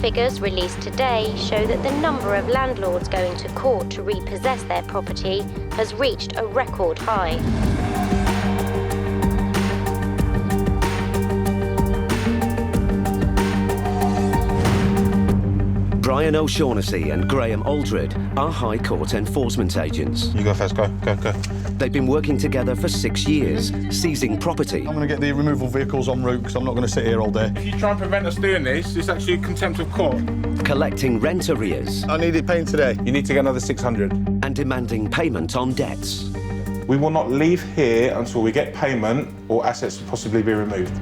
figures released today show that the number of landlords going to court to repossess their property has reached a record high. Brian O'Shaughnessy and Graham Aldred are High Court enforcement agents. You go first, go. They've been working together for 6 years, seizing property. I'm going to get the removal vehicles en route because I'm not going to sit here all day. If you try and prevent us doing this, it's actually contempt of court. Collecting rent arrears. I need it paying today. You need to get another 600. And demanding payment on debts. We will not leave here until we get payment or assets possibly be removed.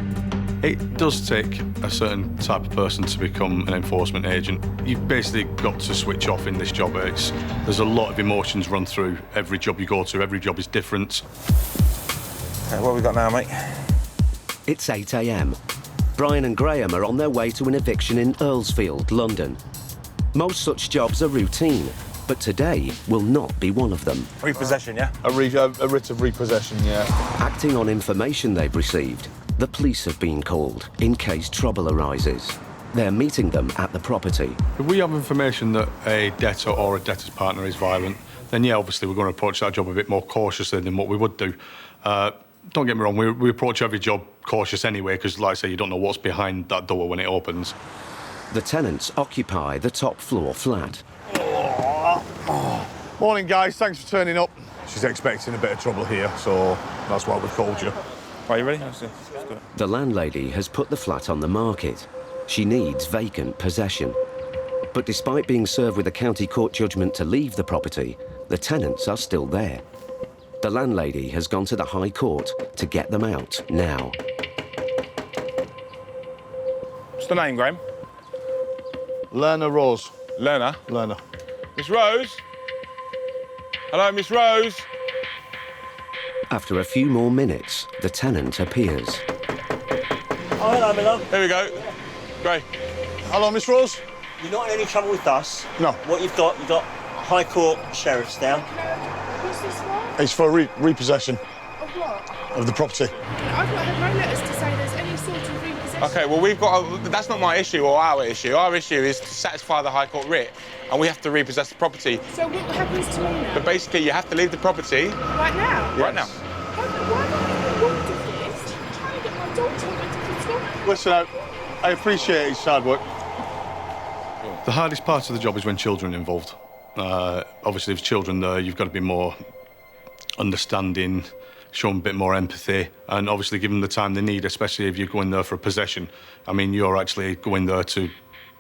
It does take a certain type of person to become an enforcement agent. You've basically got to switch off in this job. There's a lot of emotions run through every job you go to. Every job is different. Okay, what have we got now, mate? It's 8 a.m. Brian and Graham are on their way to an eviction in Earlsfield, London. Most such jobs are routine, but today will not be one of them. Repossession, yeah? A writ of repossession, yeah. Acting on information they've received, the police have been called in case trouble arises. They're meeting them at the property. If we have information that a debtor or a debtor's partner is violent, then yeah, obviously we're going to approach that job a bit more cautiously than what we would do. Don't get me wrong, we approach every job cautious anyway, because like I say, you don't know what's behind that door when it opens. The tenants occupy the top floor flat. Morning, guys. Thanks for turning up. She's expecting a bit of trouble here, so that's why we called you. Are you ready? The landlady has put the flat on the market. She needs vacant possession. But despite being served with a county court judgment to leave the property, the tenants are still there. The landlady has gone to the High Court to get them out now. What's the name, Graham? Lerner Rose. Lerner? Lerner. Miss Rose? Hello, Miss Rose? After a few more minutes, the tenant appears. Oh, hello, my love. Here we go. Great. Hello, Miss Rose. You're not in any trouble with us. No. What you've got High Court sheriffs down. What's this for? It's for repossession Of what? of the property. I've not had no letters to say there's any sort of repossession. OK, well, that's not my issue or our issue. Our issue is to satisfy the High Court writ, and we have to repossess the property. So what happens to me now? But basically, you have to leave the property... Right now? Right now. Why am I involved in this? I'm trying to get my daughter into different school. Listen, I appreciate his hard work. The hardest part of the job is when children are involved. Obviously, if there's children there, you've got to be more understanding, show them a bit more empathy, and obviously give them the time they need, especially if you're going there for a possession. I mean, you're actually going there to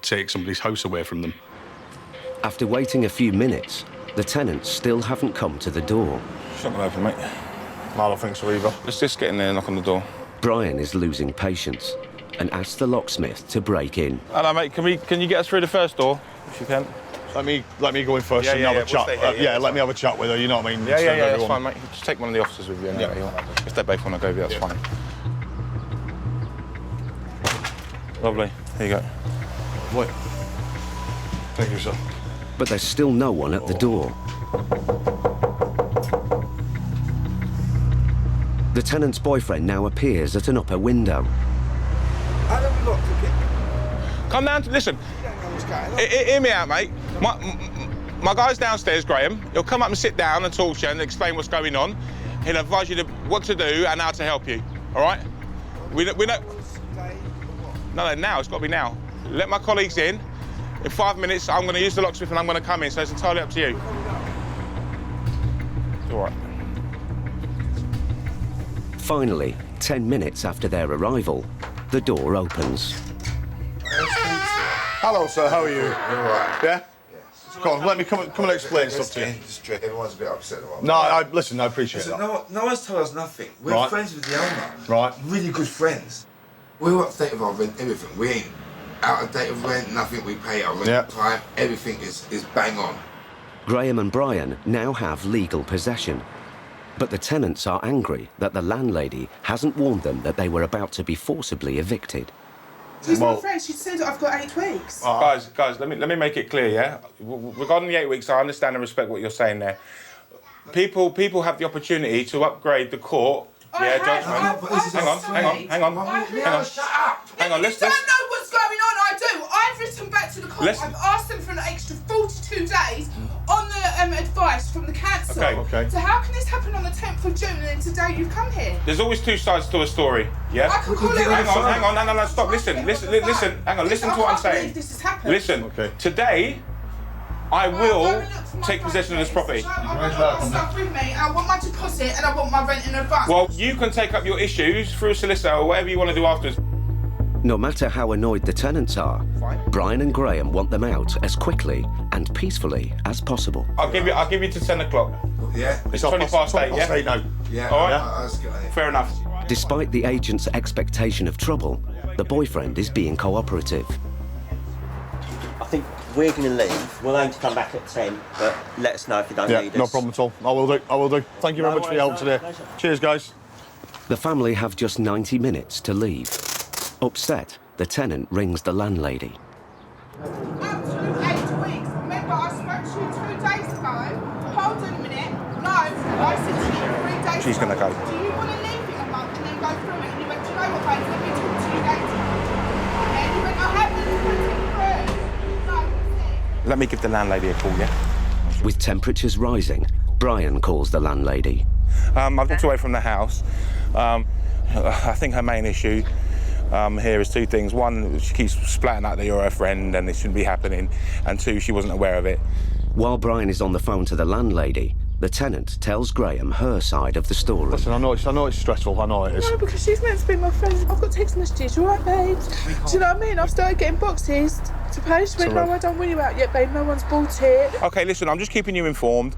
take somebody's house away from them. After waiting a few minutes, the tenants still haven't come to the door. It's not going to open, mate. I don't think so either. Let's just get in there and knock on the door. Brian is losing patience and asks the locksmith to break in. Hello, mate. Can you get us through the first door, if you can? Let me go in first and have a chat. We'll stay here, let me have a chat with her, you know what I mean? Yeah, that's fine, mate. Just take one of the officers with you anyway. Yeah. If they both want to go with you, that's fine. Lovely. Here you go. Wait. Thank you, sir. But there's still no one at the door. The tenant's boyfriend now appears at an upper window. Come down to... Listen. Hear me out, mate. My guy's downstairs, Graham. He'll come up and sit down and talk to you and explain what's going on. He'll advise you what to do and how to help you, all right? We don't... No, now. It's got to be now. Let my colleagues in. In 5 minutes, I'm going to use the locksmith and I'm going to come in, so it's entirely up to you. All right. Finally, 10 minutes after their arrival, the door opens. Hello, sir. How are you? You're all right. Yeah? Yes. Come on, let me come and explain stuff to you. Everyone's a bit upset about No, I appreciate that. No one's told us nothing. We're friends with the owner. Right. Really good friends. We're up to date with our rent, everything. We ain't out of date with rent, nothing. We pay our rent on time. Everything is bang on. Graham and Brian now have legal possession. But the tenants are angry that the landlady hasn't warned them that they were about to be forcibly evicted. She's my friend. She said I've got 8 weeks. Guys, let me make it clear, yeah? Regarding the 8 weeks, I understand and respect what you're saying there. People have the opportunity to upgrade the court. Hang on. Shut up. Hang on, let's... You don't know what's going on. I do. I've written back to the court. I've asked them for an extra 42 days on the advice from the council. Okay. So how can this happen on the 10th of June and then today you've come here? There's always two sides to a story, yeah? I can call it hang on, no, stop, listen, hang on, listen to what I'm saying. This has happened. Listen, today, I will take possession of this property. I want stuff with me, I want my deposit and I want my rent in advance. Well, you can take up your issues through a solicitor or whatever you want to do afterwards. No matter how annoyed the tenants are, Brian and Graham want them out as quickly and peacefully as possible. I'll give you to 10 o'clock. Yeah. It's 20 past 8, yeah? 8 now. Yeah. All right. Fair enough. Despite the agent's expectation of trouble, the boyfriend is being cooperative. I think we're going to leave. We'll aim to come back at 10, but let us know if you don't need us. No problem at all. I will do. Thank you very much for your help today. Cheers, guys. The family have just 90 minutes to leave. Upset, the tenant rings the landlady. Up to 8 weeks. Remember, I spoke to you 2 days ago. Hold on a minute. No, I said to you 3 days She's ago. gonna go. Do you want to leave it a month and then go through it? And you went, do you know what, babe? Let me talk to you later. And you went, I haven't put it through. No, that's it. Let me give the landlady a call, yeah? With temperatures rising, Brian calls the landlady. I've walked away from the house. I think her main issue here is two things. One, she keeps splatting out that you're her friend and it shouldn't be happening. And two, she wasn't aware of it. While Brian is on the phone to the landlady, the tenant tells Graham her side of the story. Listen, I know it's stressful. I know it is. No, because she's meant to be my friend. I've got text messages. You all right, babes? Do you know what I mean? I've started getting boxes to pay. She went, no, I don't want you out yet, babe. No one's bought it. Okay, listen, I'm just keeping you informed.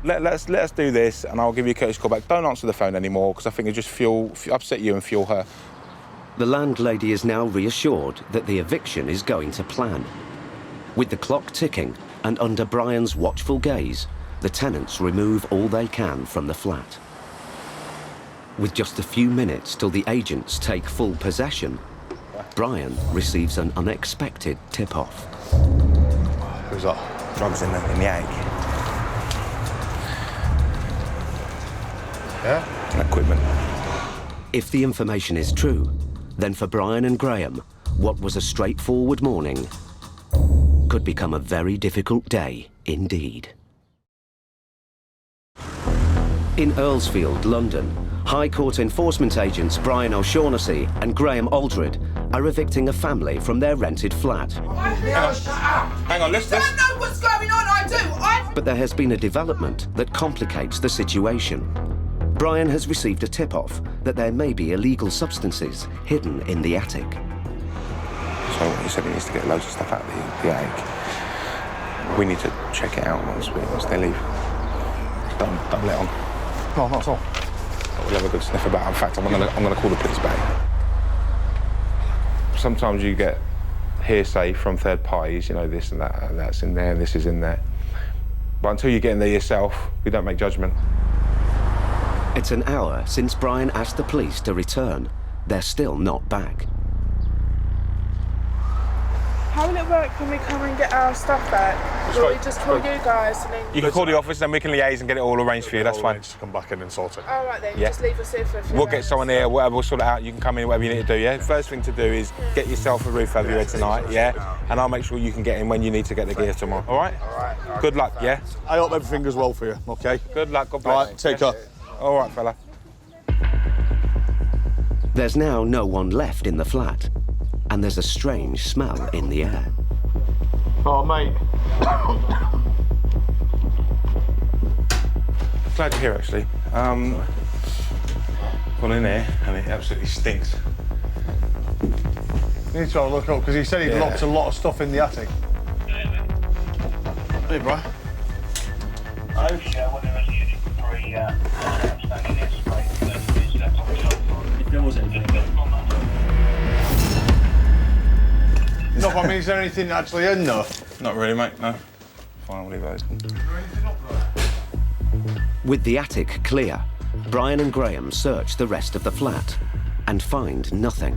Let us do this, and I'll give you a courtesy call back. Don't answer the phone anymore, because I think it just upset you and fuel her. The landlady is now reassured that the eviction is going to plan. With the clock ticking and under Brian's watchful gaze, the tenants remove all they can from the flat. With just a few minutes till the agents take full possession, Brian receives an unexpected tip-off. Who's that? Drugs in the attic. Yeah? And equipment. If the information is true, then for Brian and Graham, what was a straightforward morning could become a very difficult day indeed. In Earlsfield, London, High Court enforcement agents Brian O'Shaughnessy and Graham Aldred are evicting a family from their rented flat. Hang on, let's... I don't know what's going on, I do. But there has been a development that complicates the situation. Brian has received a tip-off that there may be illegal substances hidden in the attic. So he said he needs to get loads of stuff out of the attic. We need to check it out once they leave. Don't let on. No, not at all. We'll have a good sniff about it. In fact, I'm gonna call the police back. Sometimes you get hearsay from third parties, you know, this and that, and that's in there, this is in there. But until you get in there yourself, we don't make judgment. It's an hour since Brian asked the police to return. They're still not back. How will it work when we come and get our stuff back? Will we just call you guys and then... You can call the office, then we can liaise and get it all arranged for you, that's fine. Come back in and sort it. All right then, Yeah. just leave us here for a few We'll get hours. someone here, whatever, we'll sort it out. You can come in, whatever you need to do, yeah? First thing to do is get yourself a roof over your head tonight, yeah? And I'll make sure you can get in when you need to get the gear tomorrow, all right? All right. Good luck, yeah? I hope everything goes well for you, okay? Good luck, God bless. All right, take care. All right, fella. There's now no one left in the flat, and there's a strange smell in the air. Oh, mate. Glad you're here, actually. Gone in here, and it absolutely stinks. You need to have a look up, because he said he'd locked a lot of stuff in the attic. Hey, bro. Oh, sure, whatever is Unit 3, outstanding if there was anything. No, I mean, is there anything actually in there? Not really, mate, no. Fine, I'll leave it open. With the attic clear, Brian and Graham search the rest of the flat and find nothing.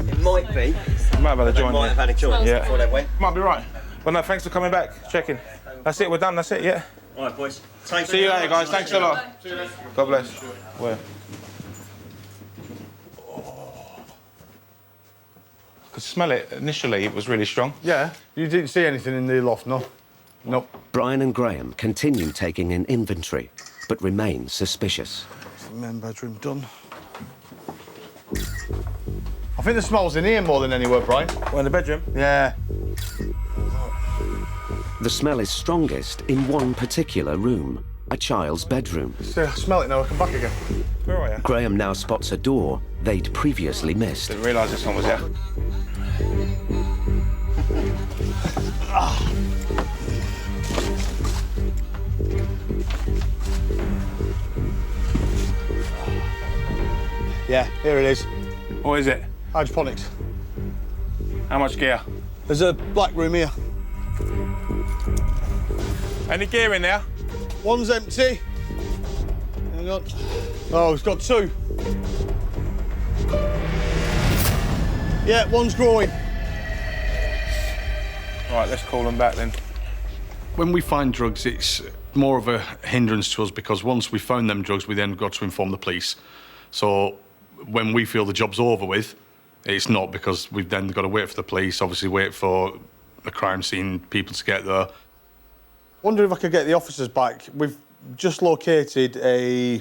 It might be. Might have had a joint. Might have had a joint before they went. Might be right. Well, no, thanks for coming back, checking. That's it, we're done, that's it, yeah? All right, boys. See you later, guys, thanks a lot. God bless. Where? could smell it initially. It was really strong. Yeah. You didn't see anything in the loft, no? Nope. Brian and Graham continue taking an inventory, but remain suspicious. The main bedroom done. I think the smell's in here more than anywhere, Brian. Well, in the bedroom? Yeah. The smell is strongest in one particular room, a child's bedroom. So, smell it now, I come back again. Where are you? Graham now spots a door they'd previously missed. Didn't realise this one was there. Yeah, here it is. What is it? Hydroponics. How much gear? There's a black room here. Any gear in there? One's empty. Hang on. Oh, it's got two. Yeah, one's growing. Right, let's call them back then. When we find drugs, it's more of a hindrance to us because once we found them drugs, we then got to inform the police. So when we feel the job's over with, it's not because we've then got to wait for the police, obviously wait for the crime scene people to get there. Wonder if I could get the officers back. We've just located a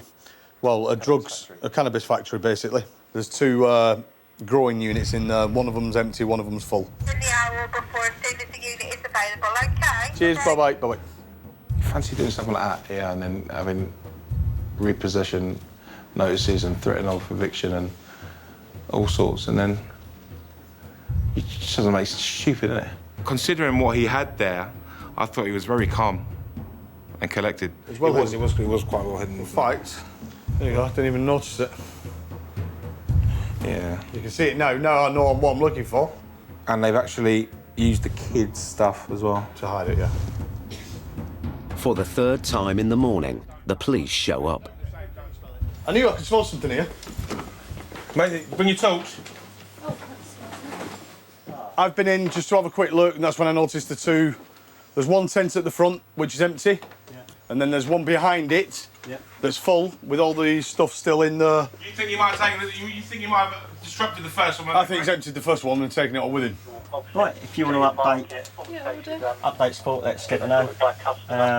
cannabis factory, basically. There's two growing units in there. One of them's empty, one of them's full. In the hour before, as soon as the unit is available, okay? Cheers, bye-bye, bye-bye. Fancy doing something like that, yeah, and then having repossession notices and threatening of eviction and all sorts, and then it just doesn't make sense. Stupid, isn't it? Considering what he had there, I thought he was very calm and collected. It was quite well hidden. In fact, there you go, I didn't even notice it. Yeah. You can see it now. Now I know what I'm looking for. And they've actually used the kids' stuff as well. To hide it, yeah. For the third time in the morning, the police show up. I knew I could smell something here. Mate, bring your torch. I've been in just to have a quick look, and that's when I noticed the two. There's one tent at the front, which is empty, and then there's one behind it that's full with all the stuff still in there. You think you might have disrupted the first one? I think he's emptied the first one and taken it all with him. Right, if you want to update support, let's get to know.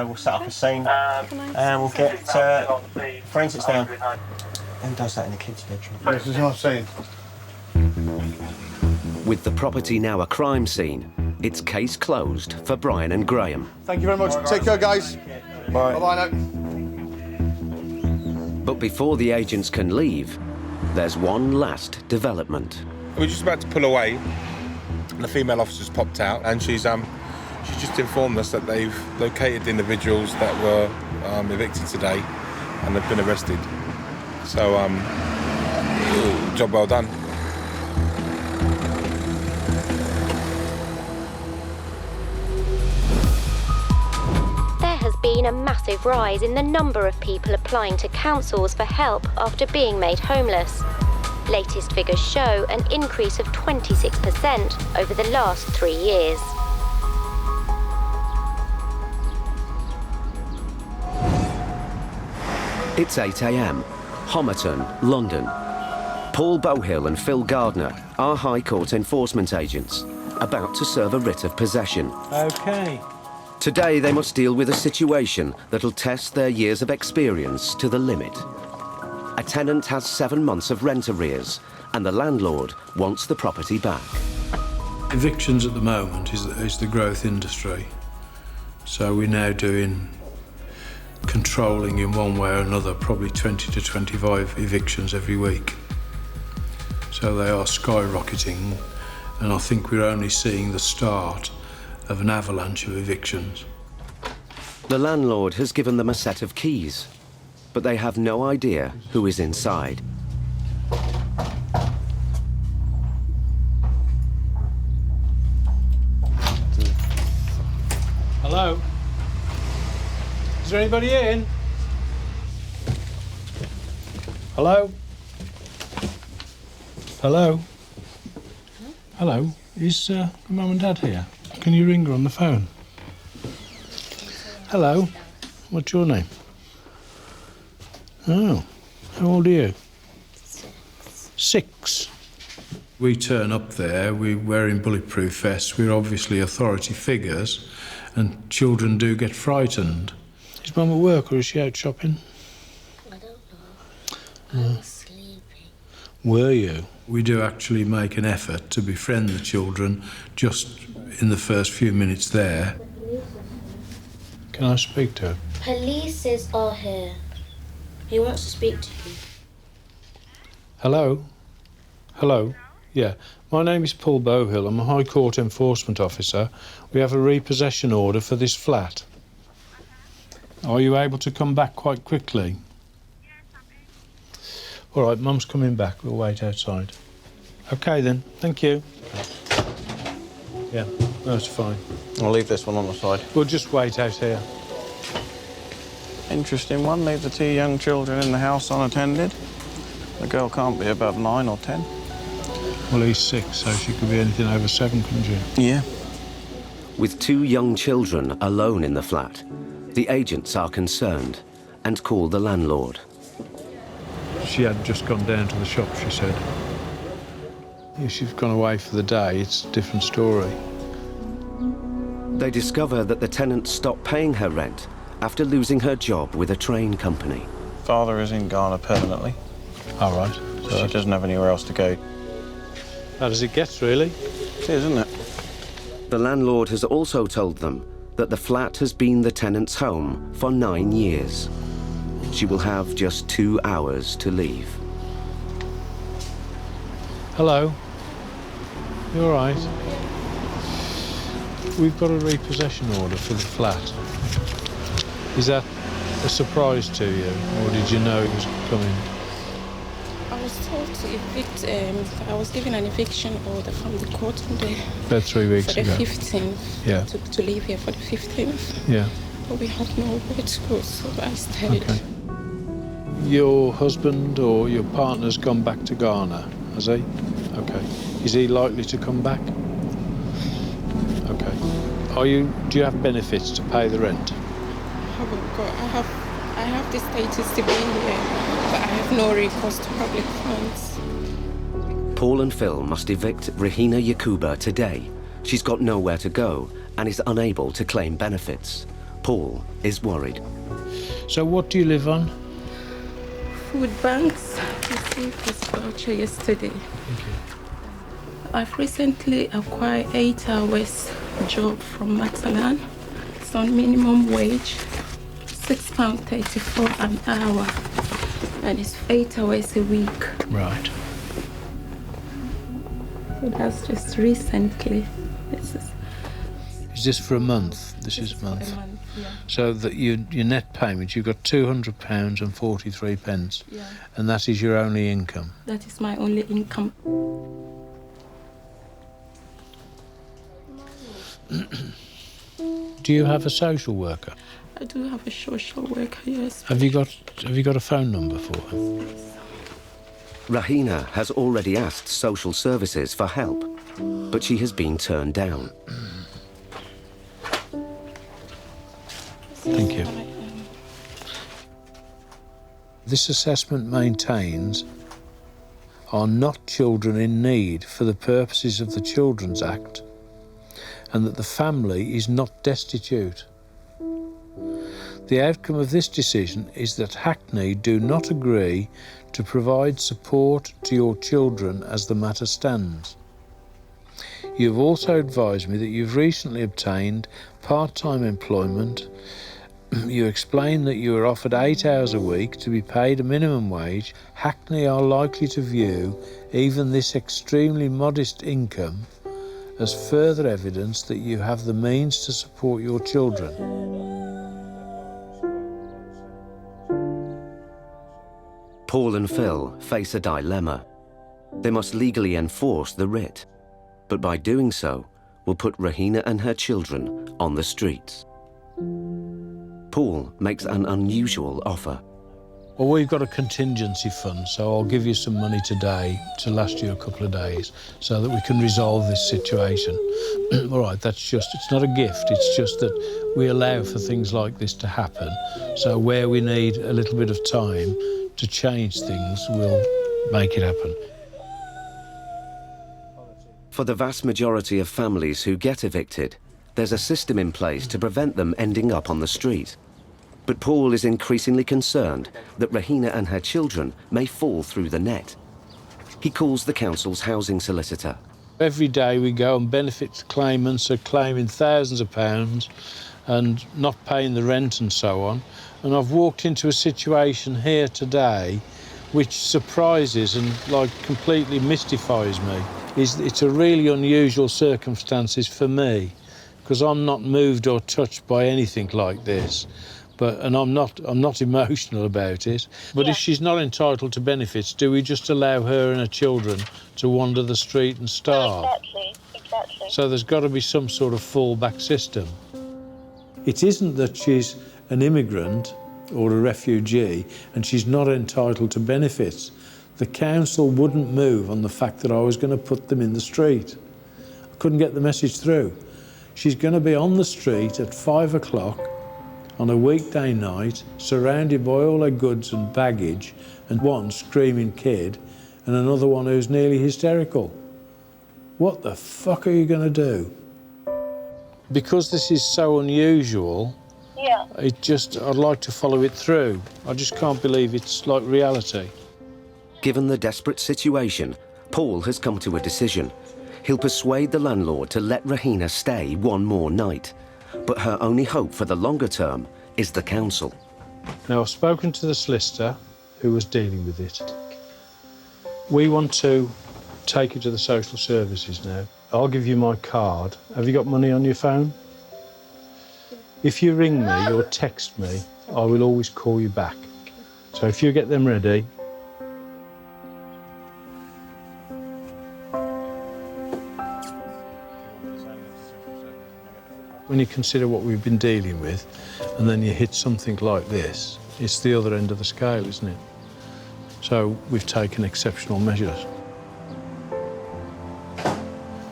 We'll set up a scene and we'll get forensics down. Who does that in the kids' bedroom? This is what I'm saying. With the property now a crime scene, it's case closed for Brian and Graham. Thank you very much. Take care, guys. Bye. Bye-bye now. But before the agents can leave, there's one last development. We're just about to pull away, and the female officer's popped out, and she's just informed us that they've located the individuals that were evicted today, and they've been arrested. So, job well done. There has been a massive rise in the number of people applying to councils for help after being made homeless. Latest figures show an increase of 26% over the last 3 years. It's 8 a.m, Homerton, London. Paul Bowhill and Phil Gardner are High Court enforcement agents, about to serve a writ of possession. OK. Today they must deal with a situation that'll test their years of experience to the limit. A tenant has 7 months of rent arrears, and the landlord wants the property back. Evictions at the moment is the growth industry. So we're now doing controlling in one way or another, probably 20 to 25 evictions every week. So they are skyrocketing, and I think we're only seeing the start of an avalanche of evictions. The landlord has given them a set of keys, but they have no idea who is inside. Hello? Is there anybody in? Hello? Hello? Hello? Is Mum and Dad here? Can you ring her on the phone? Hello? What's your name? Oh, how old are you? 6. We turn up there, we're wearing bulletproof vests, we're obviously authority figures, and children do get frightened. Is Mum at work or is she out shopping? I don't know. I was sleeping. Were you? We do actually make an effort to befriend the children just in the first few minutes there. Can I speak to her? Police are here. He wants to speak to you. Hello? Hello? Yeah. My name is Paul Bowhill. I'm a High Court Enforcement Officer. We have a repossession order for this flat. Are you able to come back quite quickly? All right, Mum's coming back. We'll wait outside. OK, then. Thank you. Yeah, that's fine. I'll leave this one on the side. We'll just wait out here. Interesting one. Leave the 2 young children in the house unattended. The girl can't be above 9 or 10. Well, he's 6, so she could be anything over 7, couldn't she? Yeah. With 2 young children alone in the flat, the agents are concerned and call the landlord. She had just gone down to the shop, she said. If she's gone away for the day, it's a different story. They discover that the tenant stopped paying her rent after losing her job with a train company. Father is in Ghana permanently. All right. So she doesn't have anywhere else to go. How does it get, really? It is, isn't it? The landlord has also told them that the flat has been the tenant's home for 9 years. She will have just 2 hours to leave. Hello. You all right? We've got a repossession order for the flat. Is that a surprise to you, or did you know it was coming? I was told to evict. I was given an eviction order from the court today. About 3 weeks ago. For the 15th. Yeah. To leave here for the 15th. Yeah. But we had no way to go, so I stayed. Okay. Your husband or your partner's gone back to Ghana, has he? Okay. Is he likely to come back? Okay. Do you have benefits to pay the rent? I have the status to be here, but I have no recourse to public funds. Paul and Phil must evict Rahina Yakuba today. She's got nowhere to go and is unable to claim benefits. Paul is worried. So what do you live on? Food banks. I received this voucher yesterday. I've recently acquired 8 hours job from Matalan. It's on minimum wage, £6.34 an hour, and it's 8 hours a week. Right. So that's just recently. Is this for a month? This is a month. Yeah. So that your net payment, you've got £200 and 43 pence, Yeah. and that is your only income. That is my only income. Do you have a social worker? I do have a social worker, yes. Have you got a phone number for her? Rahina has already asked social services for help, but she has been turned down. Thank you. This assessment maintains are not children in need for the purposes of the Children's Act, and that the family is not destitute. The outcome of this decision is that Hackney do not agree to provide support to your children as the matter stands. You have also advised me that you've recently obtained part-time employment. You explain that you are offered 8 hours a week to be paid a minimum wage. Hackney are likely to view even this extremely modest income as further evidence that you have the means to support your children. Paul and Phil face a dilemma. They must legally enforce the writ, but by doing so, will put Rahina and her children on the streets. Paul makes an unusual offer. Well, we've got a contingency fund, so I'll give you some money today to last you a couple of days so that we can resolve this situation. All right, it's not a gift, it's just that we allow for things like this to happen. So where we need a little bit of time to change things, we'll make it happen. For the vast majority of families who get evicted, there's a system in place to prevent them ending up on the street. But Paul is increasingly concerned that Rahina and her children may fall through the net. He calls the council's housing solicitor. Every day we go and benefits claimants are claiming thousands of pounds and not paying the rent and so on. And I've walked into a situation here today which surprises and completely mystifies me. It's a really unusual circumstances for me because I'm not moved or touched by anything like this. And I'm not emotional about it. But if she's not entitled to benefits, do we just allow her and her children to wander the street and starve? Exactly. So there's got to be some sort of fallback system. It isn't that she's an immigrant or a refugee and she's not entitled to benefits. The council wouldn't move on the fact that I was going to put them in the street. I couldn't get the message through. She's going to be on the street at 5 o'clock on a weekday night, surrounded by all her goods and baggage, and one screaming kid, and another one who's nearly hysterical. What the fuck are you going to do? Because this is so unusual, I'd like to follow it through. I just can't believe it's like reality. Given the desperate situation, Paul has come to a decision. He'll persuade the landlord to let Rahina stay one more night. But her only hope for the longer term is the council. Now, I've spoken to the solicitor who was dealing with it. We want to take it to the social services now. I'll give you my card. Have you got money on your phone? If you ring me or text me, I will always call you back. So if you get them ready. When you consider what we've been dealing with, and then you hit something like this, it's the other end of the scale, isn't it? So we've taken exceptional measures.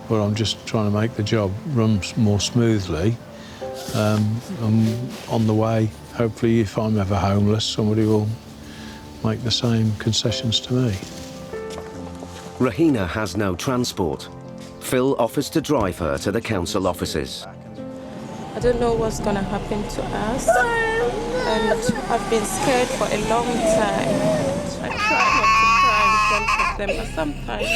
But I'm just trying to make the job run more smoothly. I'm on the way. Hopefully, if I'm ever homeless, somebody will make the same concessions to me. Rahina has no transport. Phil offers to drive her to the council offices. I don't know what's going to happen to us, and I've been scared for a long time. I try not to cry in front of them, but sometimes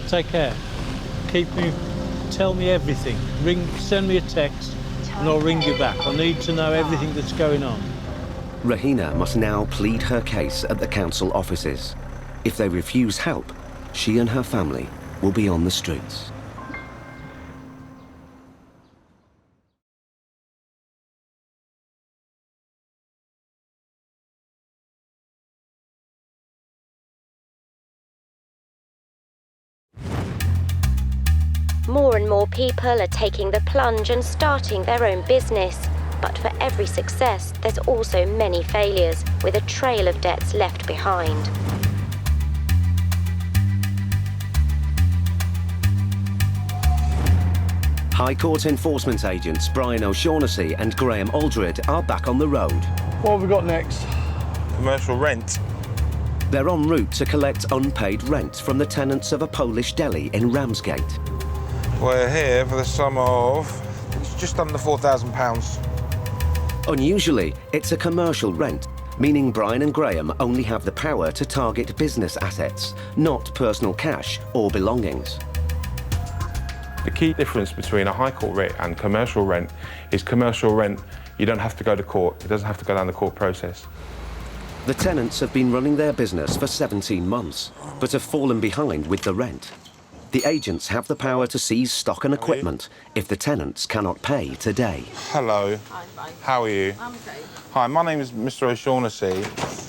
Take care. Tell me everything. Send me a text, and I'll ring you back. I need to know everything that's going on. Rahina must now plead her case at the council offices. If they refuse help, she and her family will be on the streets. More and more people are taking the plunge and starting their own business. But for every success, there's also many failures, with a trail of debts left behind. High Court enforcement agents Brian O'Shaughnessy and Graham Aldred are back on the road. What have we got next? Commercial rent. They're en route to collect unpaid rent from the tenants of a Polish deli in Ramsgate. We're here for the sum of just under £4,000. Unusually, it's a commercial rent, meaning Brian and Graham only have the power to target business assets, not personal cash or belongings. The key difference between a High Court writ and commercial rent is commercial rent, you don't have to go to court. It doesn't have to go down the court process. The tenants have been running their business for 17 months, but have fallen behind with the rent. The agents have the power to seize stock and equipment if the tenants cannot pay today. Hello. Hi, how are you? I'm okay. Hi, my name is Mr. O'Shaughnessy.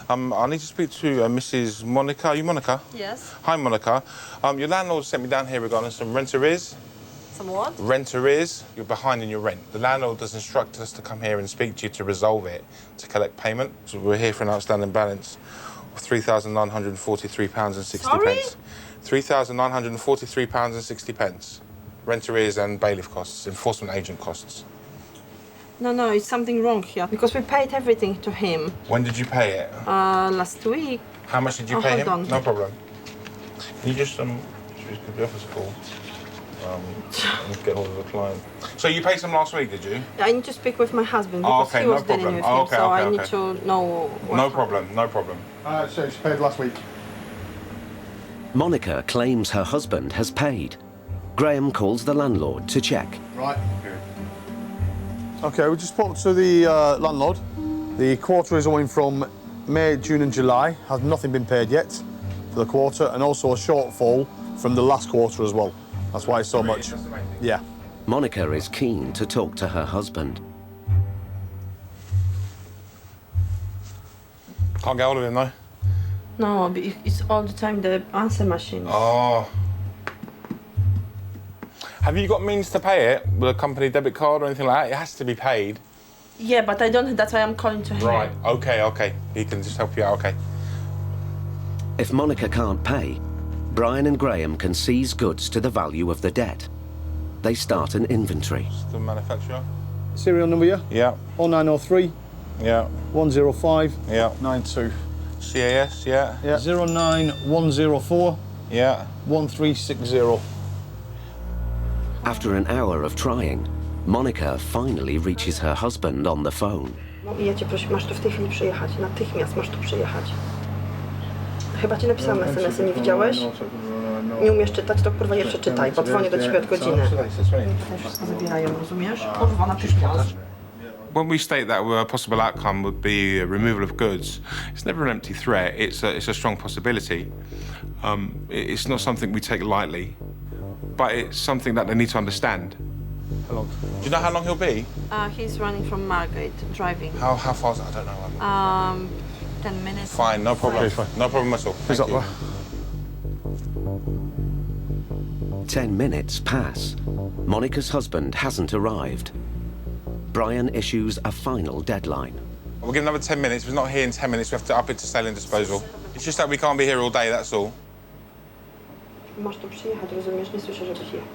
I need to speak to Mrs. Monica. Are you Monica? Yes. Hi, Monica. Your landlord sent me down here regarding some rent arrears. Some what? Rent arrears. You're behind in your rent. The landlord has instructed us to come here and speak to you to resolve it, to collect payment. So we're here for an outstanding balance of £3,943.60. Sorry? £3,943.60. Rent arrears and bailiff costs, enforcement agent costs. No, it's something wrong here because we paid everything to him. When did you pay it? Last week. How much did you pay him? Hold on. No problem. Can you just give the office a call? And get hold of the client. So you paid some last week, did you? I need to speak with my husband because he was dealing with him, so I need to know what No problem, no problem. So it's paid last week. Monica claims her husband has paid. Graham calls the landlord to check. Right. Okay, we just spoke to the landlord. The quarter is owing from May, June and July. Has nothing been paid yet for the quarter, and also a shortfall from the last quarter as well. That's why it's so much. Yeah. Monica is keen to talk to her husband. Can't get hold of him, though? No, but it's all the time the answer machine. Oh. Have you got means to pay it with a company debit card or anything like that? It has to be paid. Yeah, but I don't. That's why I'm calling to him. Right, okay. He can just help you out, okay. If Monica can't pay, Brian and Graham can seize goods to the value of the debt. They start an inventory. The manufacturer? Serial number, yeah? Yeah. 0903. Yeah. 105. Yeah. 92. CAS, yeah? Yeah. 09104. Yeah. 1360. After an hour of trying, Monica finally reaches her husband on the phone. Ja cię proszę, masz tu w tej chwili przyjechać. Natychmiast masz tu przyjechać. Chyba ci napisałam SMS-y, nie widziałeś? Nie umiesz czytać, to kurwa nie przeczytaj, bo dzwonię do ciebie od godziny. Tutaj wszystko zabierają, rozumiesz? Kurwa, natychmiast. When we state that a possible outcome would be a removal of goods, it's never an empty threat, it's a strong possibility. It's not something we take lightly, but it's something that they need to understand. How long? Do you know how long he'll be? He's running from Margate, driving. How far is it? I don't know. 10 minutes. Fine, no problem. Okay, fine. No problem at all. Thank you. 10 minutes pass. Monica's husband hasn't arrived. Brian issues a final deadline. We'll give another 10 minutes. If he's not here in 10 minutes, we have to up it to sale and disposal. It's just that we can't be here all day, that's all. Masz tu przyjechać, rozumiesz? Nie słyszę, żebyś jechał.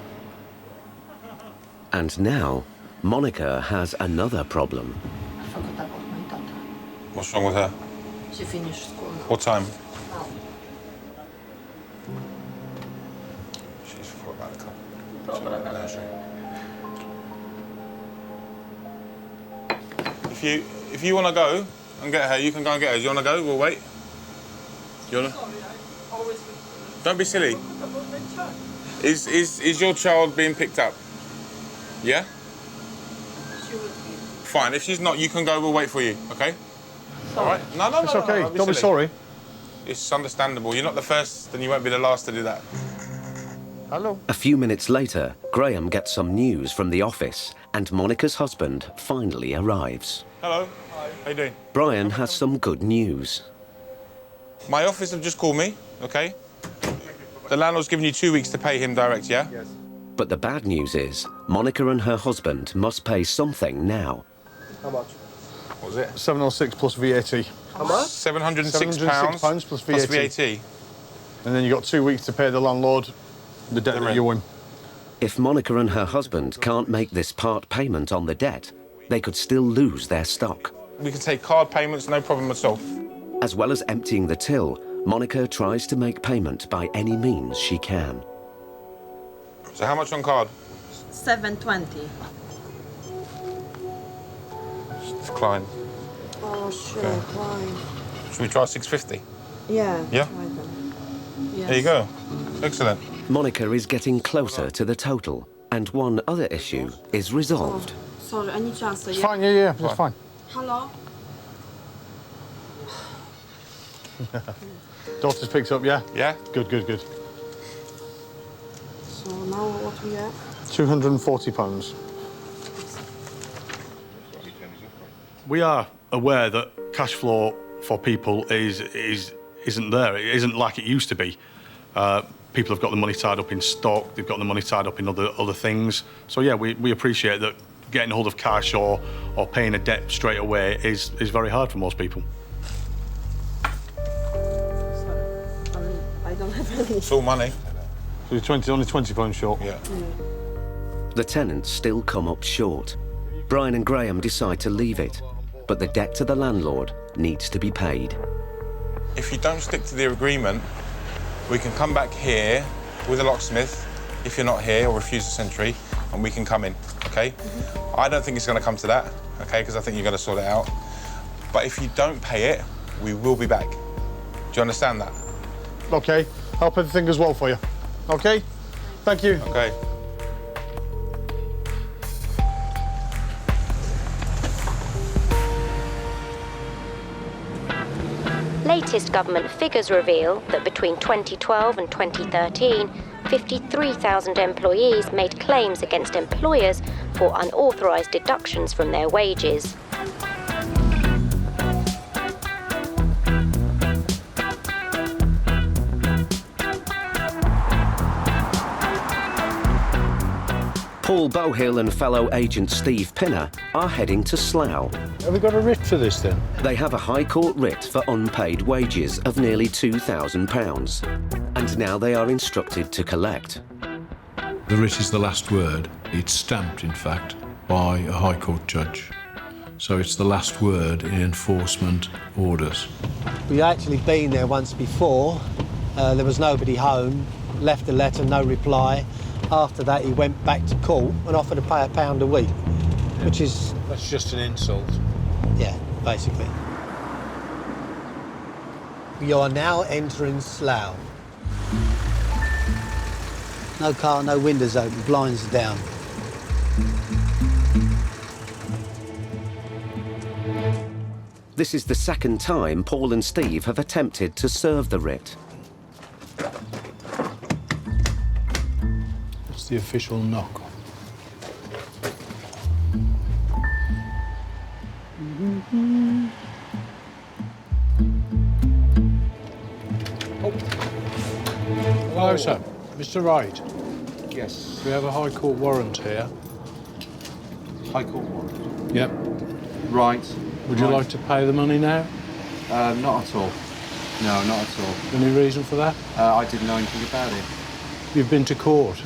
And now, Monica has another problem. I forgot about my daughter. What's wrong with her? She finished school. What time? Now. She's for about a couple. If you want to go and get her, you can go and get her. Do you want to go? We'll wait. Do you want to? Don't be silly. Is your child being picked up? Yeah? She will be. Fine. If she's not, you can go. We'll wait for you. Okay? Sorry. All right? No. It's okay. Don't Be sorry. It's understandable. You're not the first, and you won't be the last to do that. Hello. A few minutes later, Graham gets some news from the office, and Monica's husband finally arrives. Hello. Hi. How you doing? Brian has some good news. My office have just called me. Okay? The landlord's given you 2 weeks to pay him direct, yeah? Yes. But the bad news is, Monica and her husband must pay something now. How much? What was it? 706 plus VAT. How much? £706 £706 plus VAT. And then you've got 2 weeks to pay the landlord the debt that you owe him. If Monica and her husband can't make this part payment on the debt, they could still lose their stock. We can take card payments, no problem at all. As well as emptying the till, Monica tries to make payment by any means she can. So how much on card? 720. Decline. Oh, sure, why? Should we try 650? Yeah. Yeah? Try them. Yes. There you go. Excellent. Monica is getting closer to the total, and one other issue is resolved. Oh, sorry, I need to answer. It's fine, yeah, it's fine. Hello? Daughter's picked up, yeah? Yeah? Good. So now what we have? £240. We are aware that cash flow for people isn't there. It isn't like it used to be. People have got the money tied up in stock, they've got the money tied up in other things. So yeah, we appreciate that getting hold of cash or paying a debt straight away is very hard for most people. Sorry, I don't have any. It's all money. So you're only £20 short? Yeah. The tenants still come up short. Brian and Graham decide to leave it, but the debt to the landlord needs to be paid. If you don't stick to the agreement, we can come back here with a locksmith, if you're not here, or refuse the sentry, and we can come in, OK? I don't think it's going to come to that, OK, because I think you're going to sort it out. But if you don't pay it, we will be back. Do you understand that? OK, I'll put the thing as well for you. OK? Thank you. OK. Latest government figures reveal that between 2012 and 2013, 53,000 employees made claims against employers for unauthorised deductions from their wages. Paul Bohill and fellow agent Steve Pinner are heading to Slough. Have we got a writ for this then? They have a High Court writ for unpaid wages of nearly £2,000, and now they are instructed to collect. The writ is the last word. It's stamped, in fact, by a High Court judge. So it's the last word in enforcement orders. We've actually been there once before. There was nobody home, left a letter, no reply. After that, he went back to court and offered to pay £1 a week, which is... That's just an insult. Yeah, basically. We are now entering Slough. No car, no windows open, blinds are down. This is the second time Paul and Steve have attempted to serve the writ. It's the official knock. Hello, sir. Mr. Wright. Yes. We have a High Court warrant here. High Court warrant? Yep. Right. Would you like to pay the money now? Not at all. No, not at all. Any reason for that? I didn't know anything about it. You've been to court.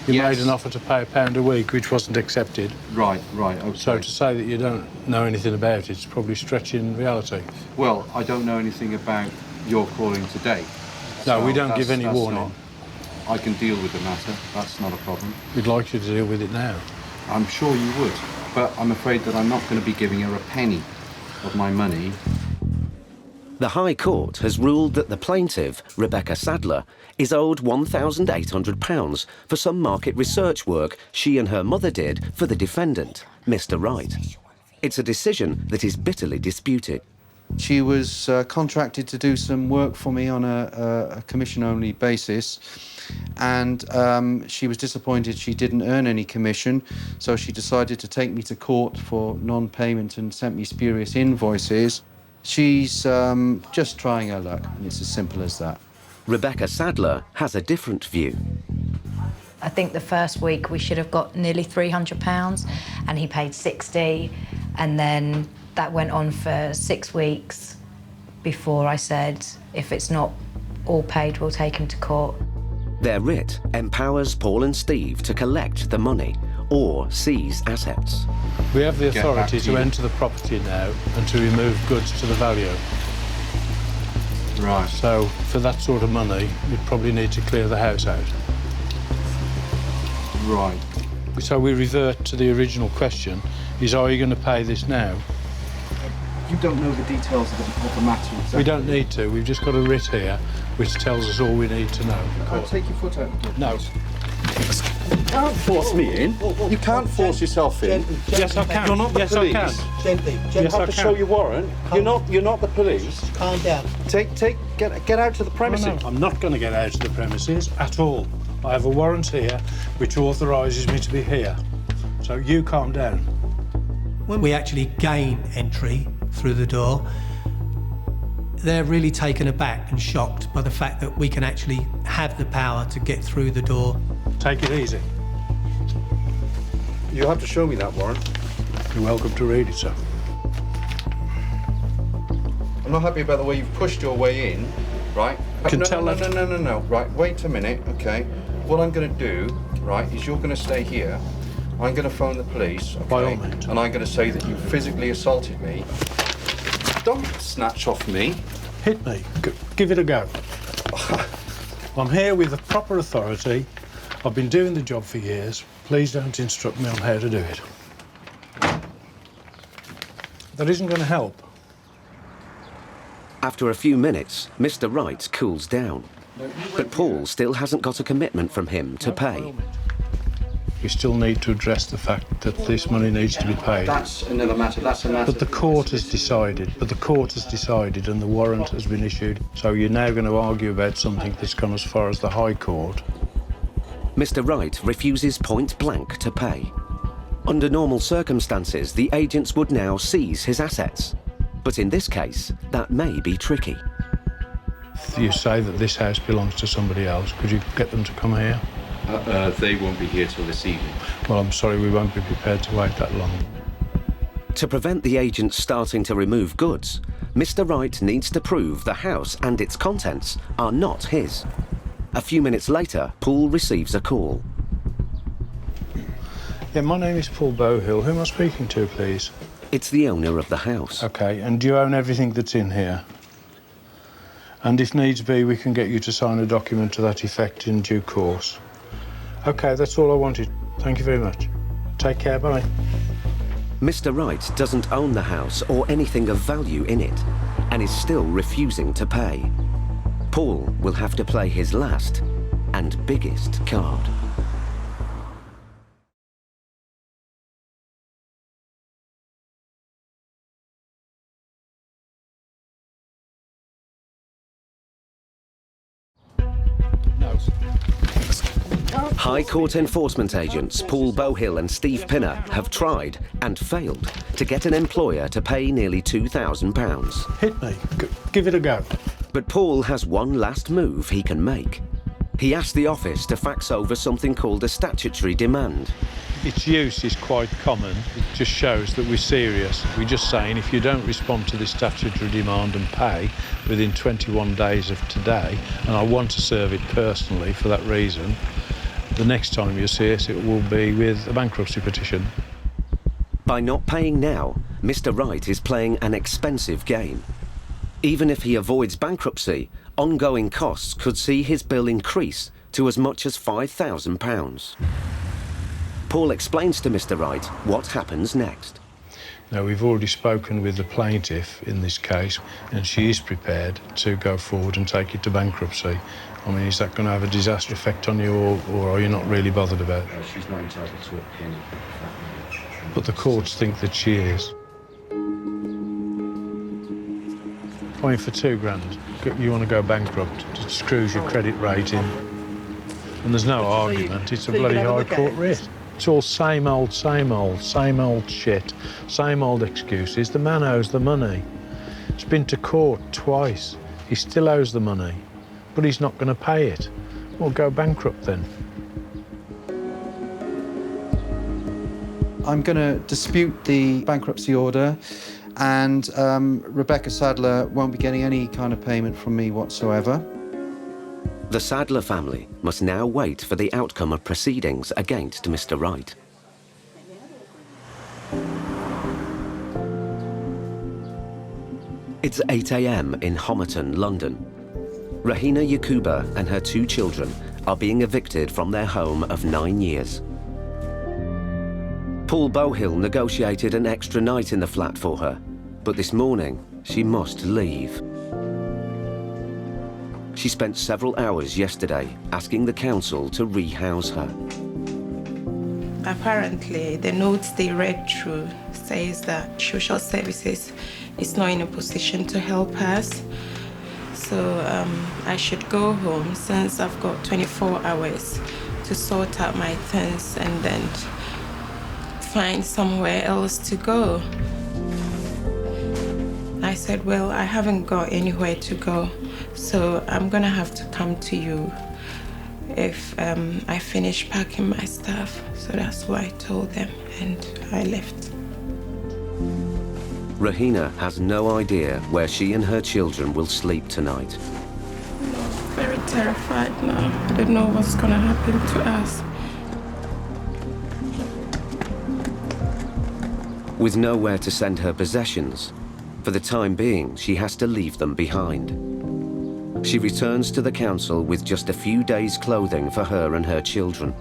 You Yes. made an offer to pay £1 a week, which wasn't accepted. Right, okay. So to say that you don't know anything about it's probably stretching reality. Well, I don't know anything about your calling today. No, we don't that's- give any that's warning. not- I can deal with the matter. That's not a problem. We'd like you to deal with it now. I'm sure you would, but I'm afraid that I'm not going to be giving her a penny of my money. The High Court has ruled that the plaintiff, Rebecca Sadler, is owed £1,800 for some market research work she and her mother did for the defendant, Mr. Wright. It's a decision that is bitterly disputed. She was contracted to do some work for me on a commission-only basis, and she was disappointed she didn't earn any commission, so she decided to take me to court for non-payment and sent me spurious invoices. She's just trying her luck, and it's as simple as that. Rebecca Sadler has a different view. I think the first week we should have got nearly £300, and he paid 60, and then that went on for 6 weeks before I said, if it's not all paid, we'll take him to court. Their writ empowers Paul and Steve to collect the money or seize assets. We have the Get back authority to to you. enter the property now and to remove goods to the value. Right. So for that sort of money, you'd probably need to clear the house out. Right. So we revert to the original question, is are you going to pay this now? You don't know the details of the matter exactly. We don't need to, we've just got a writ here which tells us all we need to know. I'll take your foot out. No. You can't force me in. You can't force yourself in. Yes, I can. You're not the Yes, police. I can. Gently, You gently. have to show your warrant. You're not the police. Calm down. Get out to the premises. No, I'm not going to get out of the premises at all. I have a warrant here which authorises me to be here. So you calm down. When we actually gain entry through the door, they're really taken aback and shocked by the fact that we can actually have the power to get through the door. Take it easy. You have to show me that warrant. You're welcome to read it, sir. I'm not happy about the way you've pushed your way in, right? No. Right, wait a minute, okay. What I'm going to do, right, is you're going to stay here. I'm going to phone the police, okay? By all means. And I'm going to say that you physically assaulted me. Don't snatch off me. Hit me. Give it a go. I'm here with the proper authority. I've been doing the job for years. Please don't instruct me on how to do it. That isn't going to help. After a few minutes, Mr. Wright cools down. But Paul still hasn't got a commitment from him to pay. We still need to address the fact that this money needs to be paid. That's another matter. That's a matter. But the court has decided. And the warrant has been issued. So you're now going to argue about something that's gone as far as the High Court. Mr. Wright refuses point blank to pay. Under normal circumstances, the agents would now seize his assets. But in this case, that may be tricky. You say that this house belongs to somebody else. Could you get them to come here? They won't be here till this evening. Well, I'm sorry, we won't be prepared to wait that long. To prevent the agents starting to remove goods, Mr. Wright needs to prove the house and its contents are not his. A few minutes later, Paul receives a call. Yeah, my name is Paul Bowhill. Who am I speaking to, please? It's the owner of the house. OK, and do you own everything that's in here? And if needs be, we can get you to sign a document to that effect in due course. OK, that's all I wanted. Thank you very much. Take care, bye. Mr. Wright doesn't own the house or anything of value in it, and is still refusing to pay. Paul will have to play his last and biggest card. High Court enforcement agents Paul Bowhill and Steve Pinner have tried and failed to get an employer to pay nearly £2,000. Hit me. Give it a go. But Paul has one last move he can make. He asked the office to fax over something called a statutory demand. Its use is quite common. It just shows that we're serious. We're just saying if you don't respond to this statutory demand and pay within 21 days of today, and I want to serve it personally for that reason, the next time you see us, it will be with a bankruptcy petition. By not paying now, Mr. Wright is playing an expensive game. Even if he avoids bankruptcy, ongoing costs could see his bill increase to as much as £5,000. Paul explains to Mr. Wright what happens next. Now, we've already spoken with the plaintiff in this case, and she is prepared to go forward and take it to bankruptcy. I mean, is that going to have a disaster effect on you, or are you not really bothered about it? She's not entitled to a penny. But the courts think that she is. I mean, for £2,000, you want to go bankrupt. It screws your credit rating. And there's no argument. It's a bloody High Court writ. It's all same old shit, same old excuses. The man owes the money. He's been to court twice. He still owes the money, but he's not going to pay it. Well, go bankrupt then. I'm going to dispute the bankruptcy order, and Rebecca Sadler won't be getting any kind of payment from me whatsoever. The Sadler family must now wait for the outcome of proceedings against Mr. Wright. It's 8 a.m. in Homerton, London. Rahina Yakuba and her 2 children are being evicted from their home of 9 years. Paul Bowhill negotiated an extra night in the flat for her, but this morning she must leave. She spent several hours yesterday asking the council to rehouse her. Apparently, the notes they read through says that social services is not in a position to help us. So I should go home since I've got 24 hours to sort out my things and then find somewhere else to go. I said, well, I haven't got anywhere to go, so I'm gonna have to come to you if I finish packing my stuff. So that's what I told them, and I left. Rahina has no idea where she and her children will sleep tonight. Very terrified now. I don't know what's gonna happen to us. With nowhere to send her possessions, for the time being, she has to leave them behind. She returns to the council with just a few days' clothing for her and her children.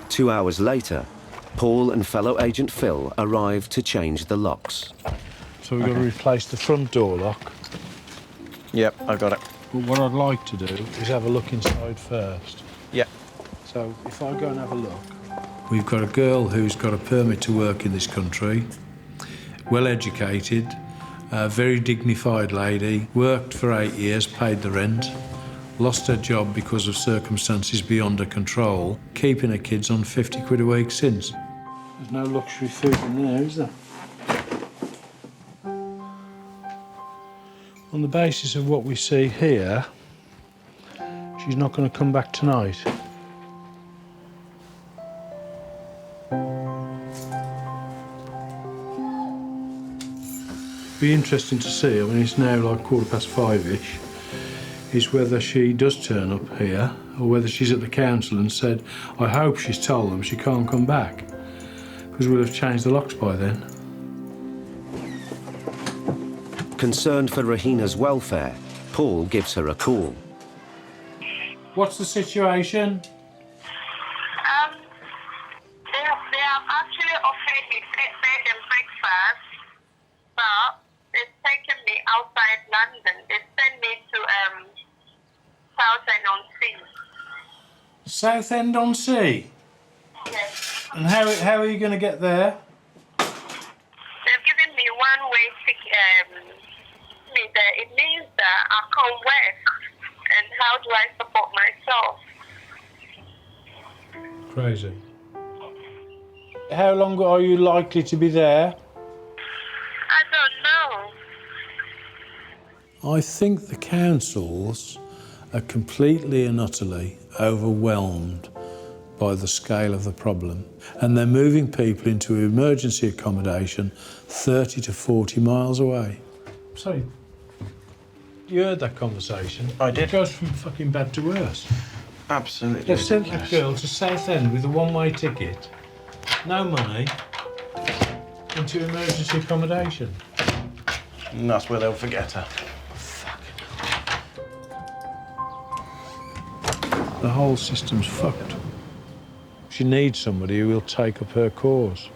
2 hours later, Paul and fellow agent Phil arrive to change the locks. So we've got to replace the front door lock. Yep, I got it. But what I'd like to do is have a look inside first. Yep. So if I go and have a look. We've got a girl who's got a permit to work in this country, well educated, a very dignified lady, worked for 8 years, paid the rent, lost her job because of circumstances beyond her control, keeping her kids on 50 quid a week since. There's no luxury food in there, is there? On the basis of what we see here, she's not going to come back tonight. Be interesting to see, I mean, it's now like 5:15-ish, is whether she does turn up here or whether she's at the council and said, I hope she's told them she can't come back, because we'll have changed the locks by then. Concerned for Rahina's welfare, Paul gives her a call. What's the situation? They have actually offered me bed and breakfast, but they've taken me outside London. They sent me to Southend-on-Sea. Southend-on-Sea? Yes. And how are you going to get there? They've given me one-way ticket. It means that I can't work, and how do I support myself? Crazy. How long are you likely to be there? I don't know. I think the councils are completely and utterly overwhelmed by the scale of the problem, and they're moving people into emergency accommodation 30 to 40 miles away. Sorry, you heard that conversation? I did. It goes from fucking bad to worse. Absolutely. They've sent that girl to Southend with a one-way ticket, no money, into emergency accommodation. And that's where they'll forget her. The whole system's fucked. She needs somebody who will take up her cause.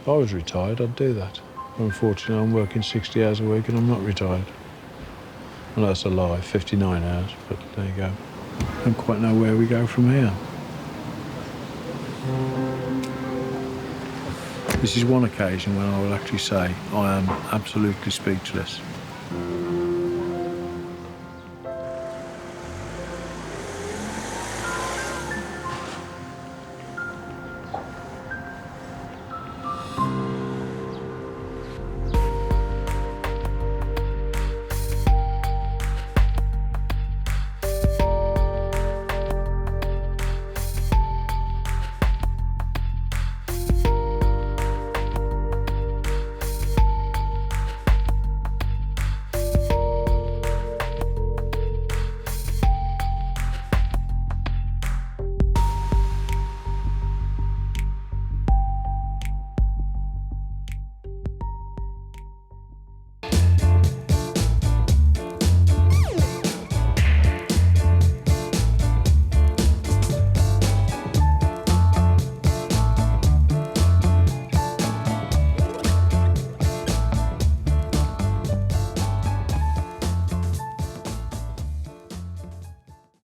If I was retired, I'd do that. Unfortunately, I'm working 60 hours a week and I'm not retired. Well, that's a lie, 59 hours, but there you go. I don't quite know where we go from here. This is one occasion when I will actually say I am absolutely speechless.